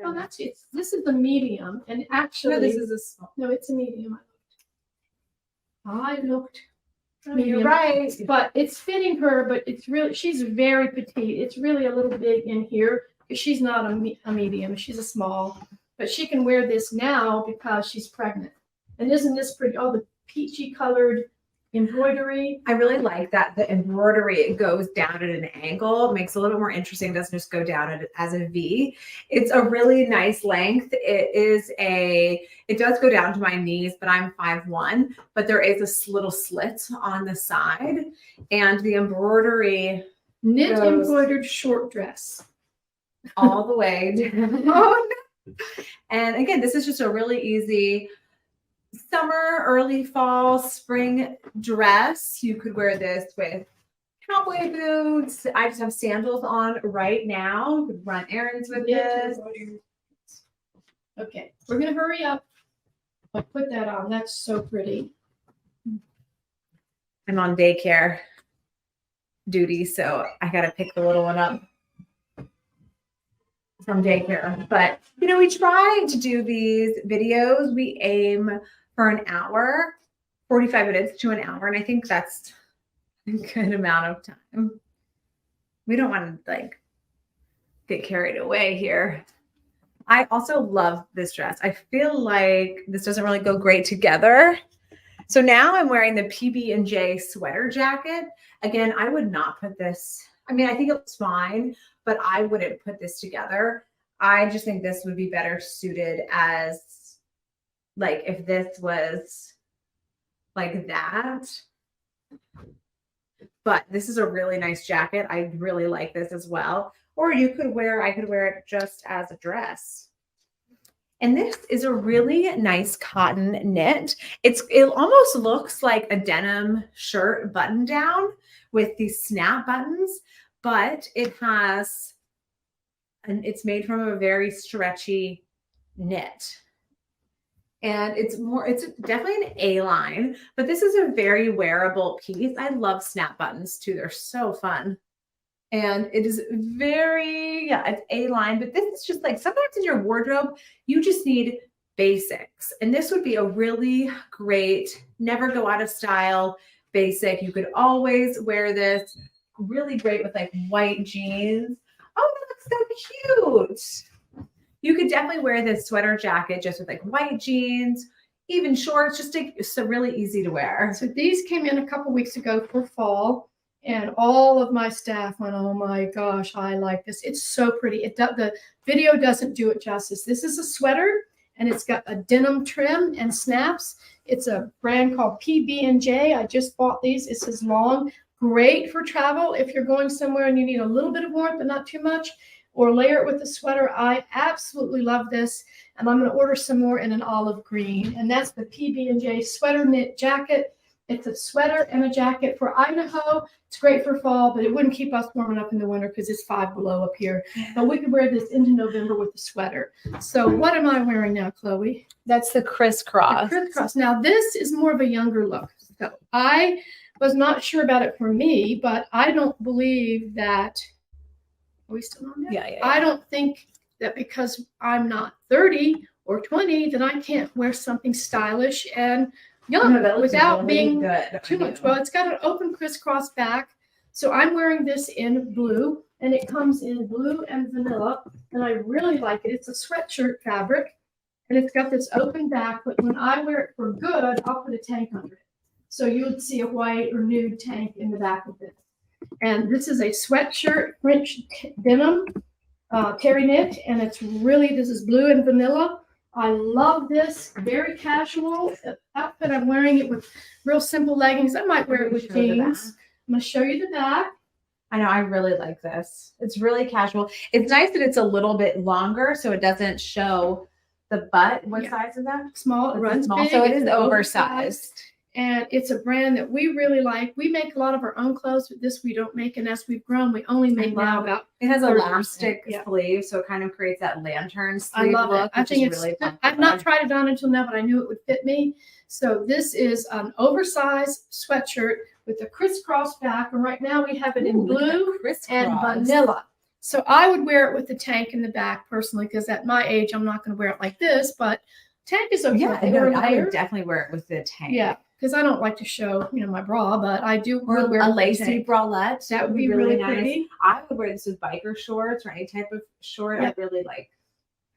Oh, that's it. This is the medium, and actually, No, this is a small. no, it's a medium. I looked. Oh, Medium. you're right. But it's fitting her, but it's really, she's very petite. It's really a little big in here because she's not a medium. She's a small, but she can wear this now because she's pregnant. And isn't this pretty? Oh, the peachy colored embroidery. I really like that the embroidery, it goes down at an angle. It makes it a little bit more interesting. It doesn't just go down as a V. It's a really nice length. It does go down to my knees, but I'm 5'1", but there is a little slit on the side, and the embroidery Knit goes embroidered short dress. all the way down. Oh, no. And again, this is just a really easy summer, early fall, spring dress. You could wear this with cowboy boots. I just have sandals on right now. You could run errands with this. Okay, we're gonna hurry up. I'll put that on. That's so pretty. I'm on daycare duty, so I gotta pick the little one up from daycare. But we try to do these videos. We aim for an hour, 45 minutes to an hour, and I think that's a good amount of time. We don't want to get carried away here. I also love this dress. I feel like this doesn't really go great together. So now I'm wearing the PB&J sweater jacket. Again, I would not put this, I mean, I think it looks fine, but I wouldn't put this together. I just think this would be better suited as if this was like that. But this is a really nice jacket. I really like this as well. Or I could wear it just as a dress. And this is a really nice cotton knit. It almost looks like a denim shirt button down with these snap buttons, but it's made from a very stretchy knit. And it's definitely an A-line, but this is a very wearable piece. I love snap buttons too. They're so fun. And it is it's A-line, but this is just sometimes in your wardrobe, you just need basics. And this would be a really great, never go out of style basic. You could always wear this. Really great with white jeans. Oh, that looks so cute. You could definitely wear this sweater jacket just with white jeans, even shorts, it's really easy to wear. So these came in a couple weeks ago for fall, and all of my staff went, oh my gosh, I like this. It's so pretty. The video doesn't do it justice. This is a sweater, and it's got a denim trim and snaps. It's a brand called PB&J. I just bought these. It says long. Great for travel if you're going somewhere and you need a little bit of warmth, but not too much. Or layer it with a sweater. I absolutely love this. And I'm going to order some more in an olive green. And that's the PB&J sweater knit jacket. It's a sweater and a jacket for Idaho. It's great for fall, but it wouldn't keep us warm enough in the winter because it's 5 below up here. But we could wear this into November with a sweater. So what am I wearing now, Chloe? That's the crisscross. The crisscross. Now this is more of a younger look. So I was not sure about it for me, but I don't believe that. Are we still on there? Yeah. I don't think that because I'm not 30 or 20 that I can't wear something stylish and young without being good too much. Well, it's got an open crisscross back. So I'm wearing this in blue, and it comes in blue and vanilla, and I really like it. It's a sweatshirt fabric, and it's got this open back, but when I wear it for good, I'll put a tank under it. So you would see a white or nude tank in the back of this. And this is a sweatshirt, French denim, terry knit, and this is blue and vanilla. I love this, very casual outfit. I'm wearing it with real simple leggings. I might wear it with jeans. I'm going to show you the back. I know, I really like this. It's really casual. It's nice that it's a little bit longer so it doesn't show the butt. What size is that? Small. It runs small, big. so it is oversized. And it's a brand that we really like. We make a lot of our own clothes, but this we don't make. And as we've grown, we only make now about. It has elastic sleeve, so it kind of creates that lantern sleeve look. It. I think it's really fun. I've not tried it on until now, but I knew it would fit me. So this is an oversized sweatshirt with a crisscross back. And right now we have it in blue and vanilla. So I would wear it with the tank in the back personally, because at my age, I'm not going to wear it like this, but tank is okay. Yeah, Or no, I layer. would definitely wear it with the tank. Yeah, because I don't like to show, my bra, but I do Or wear a it with the lacy tank. bralette. That would be really nice. pretty. I would wear this with biker shorts or any type of short. Yep. I really like.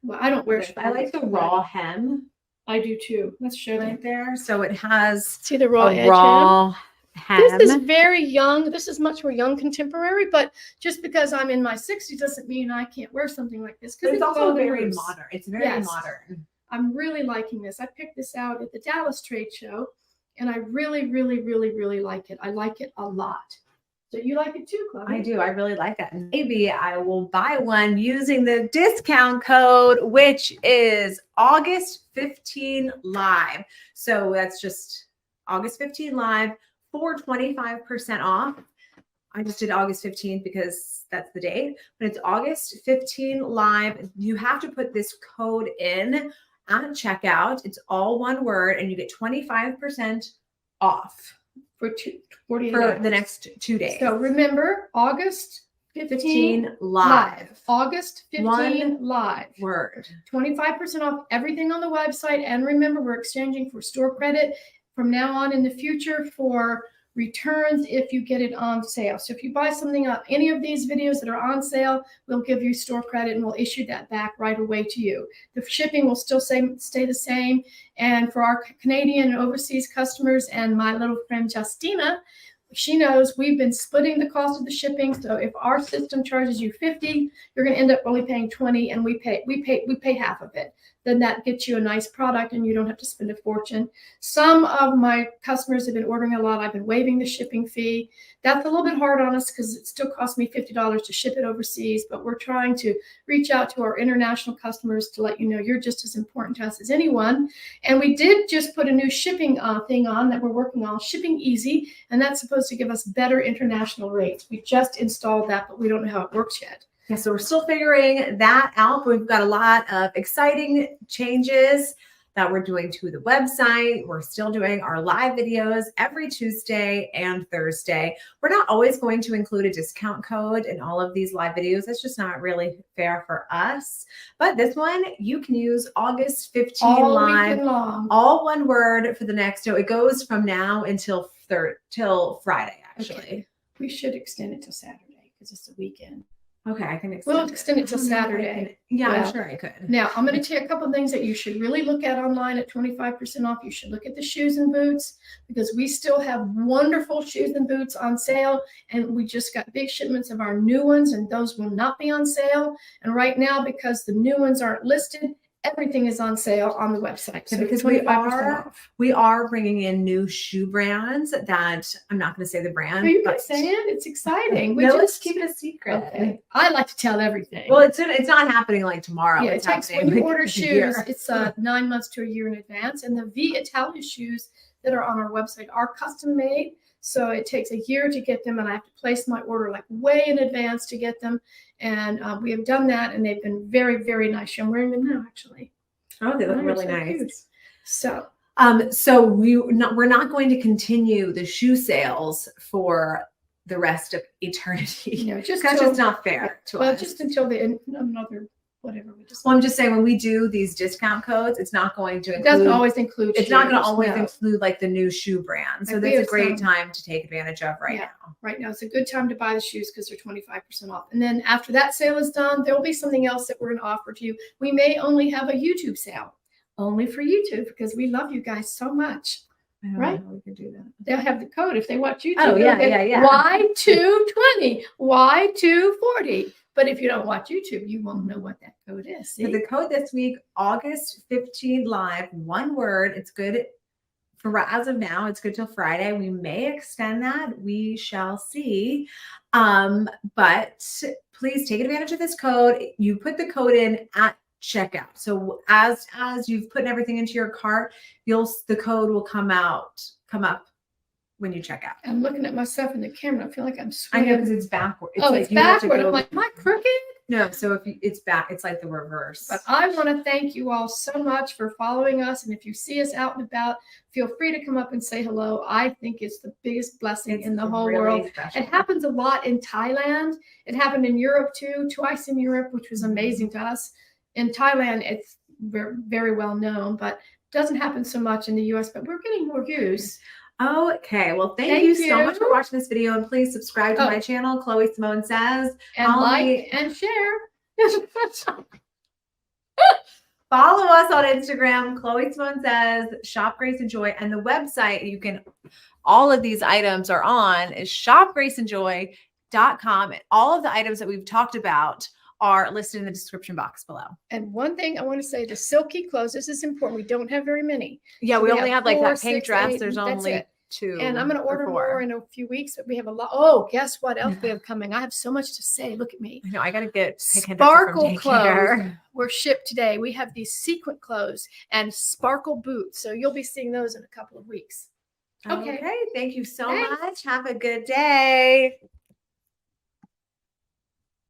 Well, I don't wear. I like the raw hem. I do too. Let's show them. Right there. So it has See the raw edge raw hem. This is very young. This is much more young contemporary, but just because I'm in my 60s doesn't mean I can't wear something like this. Because it's also very modern. It's very modern. I'm really liking this. I picked this out at the Dallas trade show, and I really, really, really, really like it. I like it a lot. So you like it too, Chloe? I do. I really like that. And maybe I will buy one using the discount code, which is August 15 Live. So that's just August 15 Live for 25% off. I just did August 15th because that's the date, but it's August 15 Live. You have to put this code in at checkout. It's all one word, and you get 25% off for 48 for hours. the next 2 days. So remember, August 15 live. August 15 One live. Word. 25% off everything on the website. And remember, we're exchanging for store credit from now on in the future for returns if you get it on sale. So if you buy something on any of these videos that are on sale, we'll give you store credit and we'll issue that back right away to you. The shipping will still stay the same. And for our Canadian and overseas customers and my little friend Justina, she knows we've been splitting the cost of the shipping. So if our system charges you $50, you're going to end up only paying $20, and we pay half of it. Then that gets you a nice product and you don't have to spend a fortune. Some of my customers have been ordering a lot. I've been waiving the shipping fee. That's a little bit hard on us because it still costs me $50 to ship it overseas, but we're trying to reach out to our international customers to let you know you're just as important to us as anyone. And we did just put a new shipping thing on that we're working on, Shipping Easy, and that's supposed to give us better international rates. We just installed that, but we don't know how it works yet. Yeah, so we're still figuring that out. We've got a lot of exciting changes that we're doing to the website. We're still doing our live videos every Tuesday and Thursday. We're not always going to include a discount code in all of these live videos. That's just not really fair for us. But this one, you can use August 15 all live, weekend long. All one word for the next. So it goes from now until Friday, actually. Okay. We should extend it till Saturday because it's a weekend. Okay, I can extend We'll extend it till Saturday. Yeah, Well, I'm sure I could. Now, I'm going to tell you a couple of things that you should really look at online at 25% off. You should look at the shoes and boots because we still have wonderful shoes and boots on sale. And we just got big shipments of our new ones, and those will not be on sale. And right now, because the new ones aren't listed, everything is on sale on the website. So because 25% off. we are bringing in new shoe brands that I'm not going to say the brand. Are you saying it's exciting? Let's keep it a secret. Okay. I like to tell everything. Well, it's not happening like tomorrow. Yeah, it's it takes happening when you like order a shoes, year. it's 9 months to a year in advance. And the V Italia shoes that are on our website are custom made. So it takes a year to get them, and I have to place my order like way in advance to get them. And we have done that, and they've been very, very nice. I'm wearing them now, actually. Oh, they look really so nice. Cute. So we're not going to continue the shoe sales for the rest of eternity. No, just because it's not fair to us. Well, just until another whatever we just. Well, I'm just saying when we do these discount codes, it's not going to include. It doesn't always include. It's not going to always include like the new shoe brand. So Like that's a great time to take advantage of right now. Right now, it's a good time to buy the shoes because they're 25% off. And then after that sale is done, there will be something else that we're going to offer to you. We may only have a YouTube sale, only for YouTube, because we love you guys so much. I don't Right? know how we can do that. They'll have the code if they watch YouTube. Oh, yeah, yeah. Y220, Y240. But if you don't watch YouTube, you won't know what that code is. See? So the code this week, August 15 live, one word. It's good for as of now. It's good till Friday. We may extend that. We shall see. But please take advantage of this code. You put the code in at checkout. So as you've put everything into your cart, the code will come up when you check out. I'm looking at myself in the camera. I feel like I'm I sweating. know because it's backward. It's backward. I'm like, am I crooked? No, so if it's back, it's like the reverse. But I want to thank you all so much for following us. And if you see us out and about, feel free to come up and say hello. I think it's the biggest blessing in the whole really world. special. It happens a lot in Thailand. It happened in Europe too, twice in Europe, which was amazing to us. In Thailand, it's very, very well known, but doesn't happen so much in the US, but we're getting more views. Okay, well, thank you so much for watching this video, and please subscribe to my channel, Chloe Simone Says, and like and share. Follow us on Instagram, Chloe Simone Says, Shop Grace and Joy, and the website you can. All of these items are on is shopgraceandjoy.com. And all of the items that we've talked about are listed in the description box below. And one thing I want to say, the Silky clothes, this is important. We don't have very many. Yeah, so we only have like 4, that pink 6, dress. 8, There's only 2. And I'm going to order more in a few weeks, but we have a lot. Oh, guess what else we have coming? I have so much to say. Look at me. I know, I got to get sparkle clothes were shipped today. We have these sequin clothes and sparkle boots. So you'll be seeing those in a couple of weeks. Okay. Thank you so much. Have a good day.